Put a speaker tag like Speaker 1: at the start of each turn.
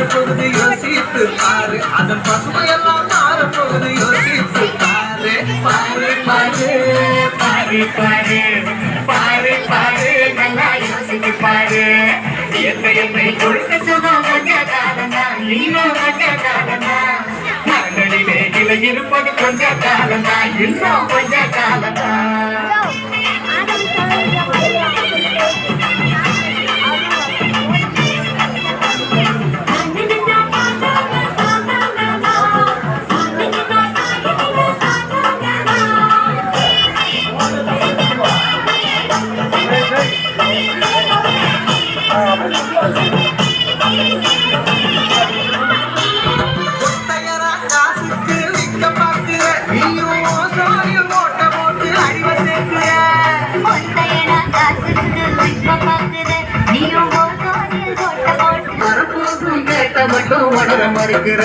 Speaker 1: மாறப்போகுது யோசித்து பாரு அதன் பசுமையெல்லாம் மாறப்போகுது யோசித்து பாரு பாரு பாரு பாரு பாரு பாரு பாரு நல்லா யோசித்து பாரு என்னை கொடுக்க சுகம் கொஞ்ச காலந்தா இன்னும் கொஞ்ச காலந்தா மரங்களிலே இலை இருப்பது கொஞ்ச காலந்தா இன்னும் கொஞ்ச காலந்தா மட்டும் வளர மறுக்கிற